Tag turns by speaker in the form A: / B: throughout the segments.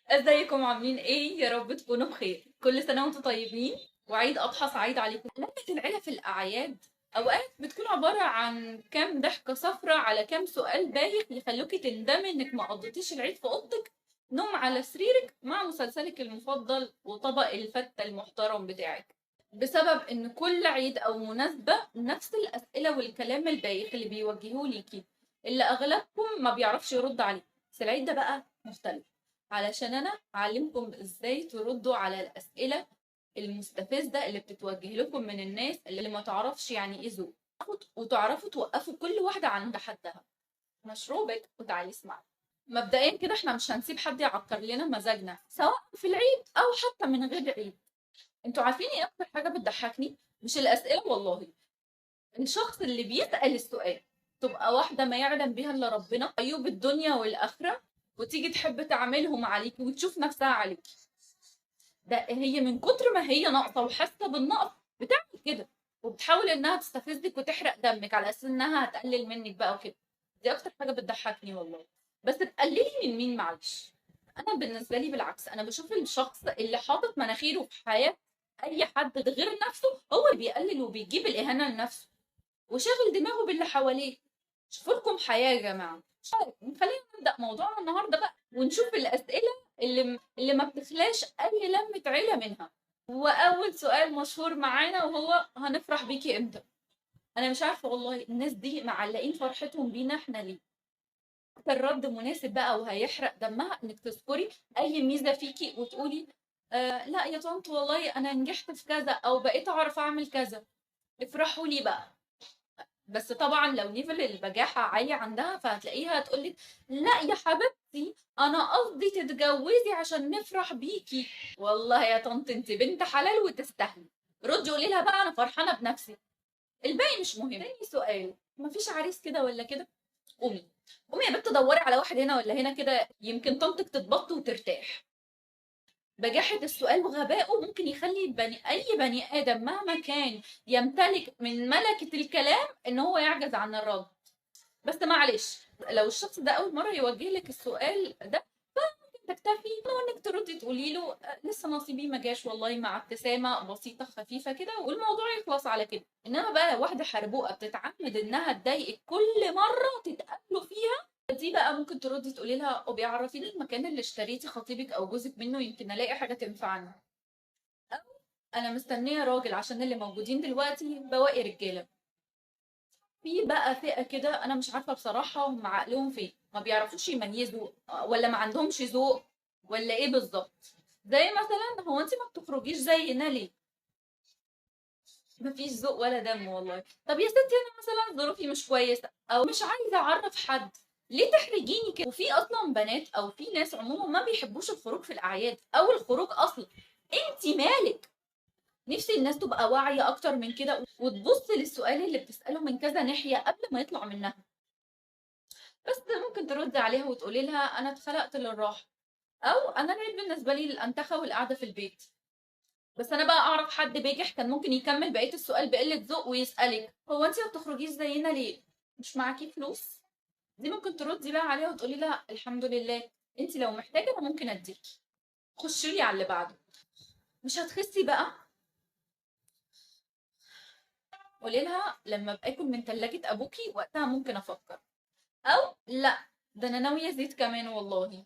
A: ازيكم عاملين ايه؟ يا رب تكونوا بخير. كل سنة وانتم طيبين وعيد اضحى سعيد عليكم. لمة العيلة في الاعياد اوقات بتكون عبارة عن كام ضحكة صفرة على كام سؤال بايخ يخلوكي تندمي انك ما قضيتيش العيد في اوضتك، نوم على سريرك مع مسلسلك المفضل وطبق الفتة المحترم بتاعك، بسبب ان كل عيد او مناسبة نفس الاسئلة والكلام البايخ اللي بيوجهوه ليكي، اللي اغلبكم ما بيعرفش يرد عليه. بس العيد ده بقى مختلف، علشان انا اعلمكم ازاي تردوا على الاسئله المستفزه اللي بتتوجه لكم من الناس اللي ما تعرفش يعني ايه ذوق، وتعرفوا توقفوا كل واحده عند حدها. مشروبك وتعالي اسمعي. مبدئيا كده احنا مش هنسيب حد يعكر لنا مزاجنا سواء في العيد او حتى من غير عيد. انتوا عارفين ايه اكتر حاجه بتضحكني؟ مش الاسئله والله، الشخص اللي بيسأل السؤال تبقى واحدة ما يعلم بها إلا ربنا عيوب الدنيا والآخرة، وتيجي تحب تعملهم عليكي وتشوف نفسها عليكي. ده هي من كتر ما هي ناقصة وحاسة بالنقص بتعمل كده، وبتحاول إنها تستفزك وتحرق دمك على أساس إنها هتقلل منك بقى وكده. دي أكتر حاجة بتضحكني والله. بس تقللي من مين؟ معلش، أنا بالنسبة لي بالعكس، أنا بشوف الشخص اللي حاطط مناخيره في حياة أي حد غير نفسه هو اللي بيقلل وبيجيب الإهانة لنفسه وشاغل دماغه باللي حواليه. شوفوا لكم حياة يا جماعة. خلينا نبدأ موضوعنا النهاردة بقى ونشوف الأسئلة اللي ما بتخلاش أي لمة عيلة منها. وأول سؤال مشهور معانا وهو هنفرح بيكي إمتى؟ أنا مش عارفة والله الناس دي معلقين فرحتهم بينا إحنا ليه؟ أكتر رد مناسب بقى وهيحرق دمها إنك تذكري أي ميزة فيكي وتقولي لا يا طنط والله أنا نجحت في كذا أو بقيت أعرف أعمل كذا. افرحوا لي بقى. بس طبعا لو ليفل البجاحة عالي عندها فهتلاقيها تقولك لا يا حبيبتي انا قصدي تتجوزي عشان نفرح بيكي. والله يا طنط انت بنت حلال وتستاهلي. ردي قولي لها بقى انا فرحانة بنفسي، الباقي مش مهم. تاني سؤال، مفيش عريس كده ولا كده؟ قومي، قومي يا بنت دوري على واحد هنا ولا هنا كده يمكن طنطك تتبط وترتاح. بجاحة السؤال وغبائه ممكن يخلي أي بني آدم مهما كان يمتلك من ملكة الكلام إن هو يعجز عن الرد. بس معلش، لو الشخص ده أول مرة يوجه لك السؤال ده تكتفي انك تردي تقولي له لسه نصيبي ما جاش والله، مع ابتسامه بسيطه خفيفه كده والموضوع يخلص على كده. انما بقى واحده حربوقه بتتعمد انها تضايقك كل مره تتقابلوا فيها، دي بقى ممكن تردي تقولي لها وبيعرفيني المكان اللي اشتريتي خطيبك او جوزك منه يمكن الاقي حاجه تنفعني. انا مستنيه راجل عشان اللي موجودين دلوقتي بواقي رجاله. في بقى فئة كده أنا مش عارفة بصراحة هم عقلهم فين، ما بيعرفوش يميزوا ولا ما عندهمش ذوق ولا إيه بالظبط. زي مثلا هو أنت ما بتخرجيش زينا ليه؟ مفيش ذوق ولا دم والله. طب يا ستي أنا مثلا ظروفي مش كويسة أو مش عايزة أعرف حد، ليه تحرجيني كده؟ وفي أصلا بنات أو في ناس عموما ما بيحبوش الخروج في الأعياد أو الخروج أصلا. أنت مالك؟ نفسي الناس تبقى واعية أكتر من كده وتبص للسؤال اللي بتسأله من كذا ناحية قبل ما يطلع منها. بس ممكن تردي عليها وتقولي لها انا اتخلقت للراحه، او انا العيد بالنسبه لي الانتخه والقعده في البيت. بس انا بقى اعرف حد بيجح كان ممكن يكمل بقيه السؤال بقله ذوق ويسالك هو انت ما بتخرجيش زينا ليه؟ مش معاكي فلوس؟ دي ممكن تردي بقى عليها وتقولي لها الحمد لله، انت لو محتاجه انا ممكن اديكي. خشي لي على اللي بعده. مش هتخسي بقى؟ قولي لها لما باكل من ثلاجه ابوكي وقتها ممكن افكر، او لا ده انا ناويه زيت كمان والله.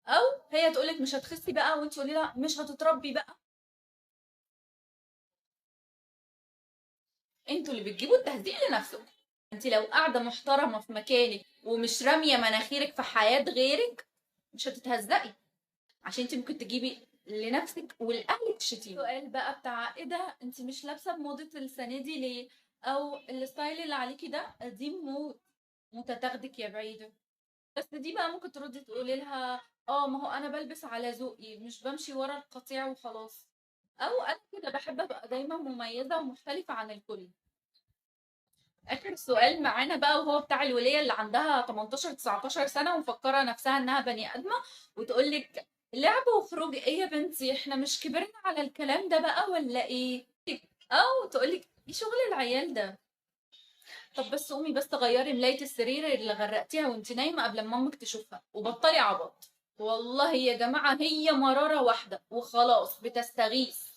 A: او هي تقولك مش هتخسي بقى وانت تقولي لها مش هتتربي بقى. انتوا اللي بتجيبوا التهزيق لنفسكم. انت لو قاعده محترمه في مكانك ومش راميه مناخيرك في حياه غيرك مش هتتهزقي، عشان انت ممكن تجيبي لنفسك ولاهلك شتيمه. السؤال بقى بتاع ايه ده انت مش لابسه بموضه السنه دي ليه، او الستايل اللي عليكي ده قديم موت، موتة تاخدك يا بعيده. بس دي بقى ممكن تردي تقولي لها اه ما هو انا بلبس على ذوقي مش بمشي ورا القطيع وخلاص، او انا كده بحب ابقى دايما مميزه ومختلفه عن الكل. اخر سؤال معانا بقى وهو بتاع الوليه اللي عندها 18 19 سنه ومفكره نفسها انها بني ادمه وتقول لك لعب وخروج ايه يا بنتي احنا مش كبرنا على الكلام ده بقى ولا ايه؟ او تقول لك ايه شغل العيال ده؟ طب بس قومي بس غيري ملاية السرير اللي غرقتيها وانت نايمة قبل ما امك تشوفها وبطلي عبط. والله يا جماعة هي مرارة واحدة وخلاص بتستغيث،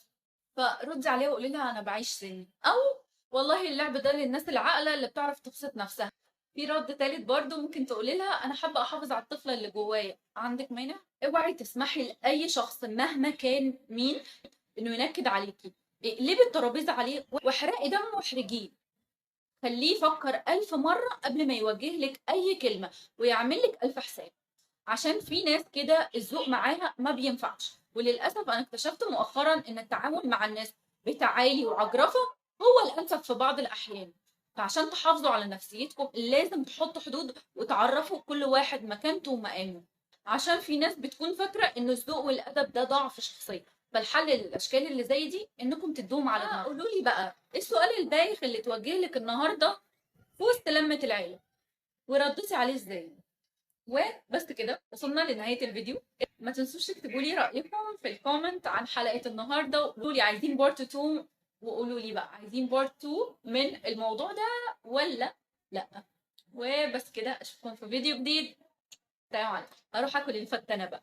A: فردي عليها وقولي لها انا بعيش سني، او والله اللعب ده للناس العاقلة اللي بتعرف تبسط نفسها. في رد تالت برضو ممكن تقولي لها انا حابة احافظ على الطفلة اللي جوايا، عندك مانع؟ اوعي تسمحي لاي شخص مهما كان مين انه ينكد عليكي. اقلبي الترابيزة عليه واحرقي دمه واحرجيه. خليه يفكر 1000 مرة قبل ما يوجه لك أي كلمة ويعمل لك 1000 حساب. عشان في ناس كده الذوق معاها ما بينفعش، وللأسف أنا اكتشفت مؤخرا إن التعامل مع الناس بتعالي وعجرفة هو الأنسب في بعض الأحيان. فعشان تحافظوا على نفسيتكم لازم تحطوا حدود وتعرفوا كل واحد مكانته ومقامه. عشان في ناس بتكون فاكرة إن الذوق والأدب ده ضعف شخصية، فالحل للأشكال اللي زي دي إنكم تدوهم على دماغهم. قولوا لي بقى إيه السؤال البايخ اللي توجه لك النهارده في وسط لمة العيلة ورديتي عليه إزاي؟ وبس كده وصلنا لنهاية الفيديو. ما تنسوش تكتبوا لي رأيكم في الكومنت عن حلقة النهاردة، وقولوا لي عايزين بارت 2، وقولوا لي بقى عايزين بارت 2 من الموضوع ده ولا لا. وبس كده اشوفكم في فيديو جديد. سلام عليكم، اروح اكل الفتة انا بقى.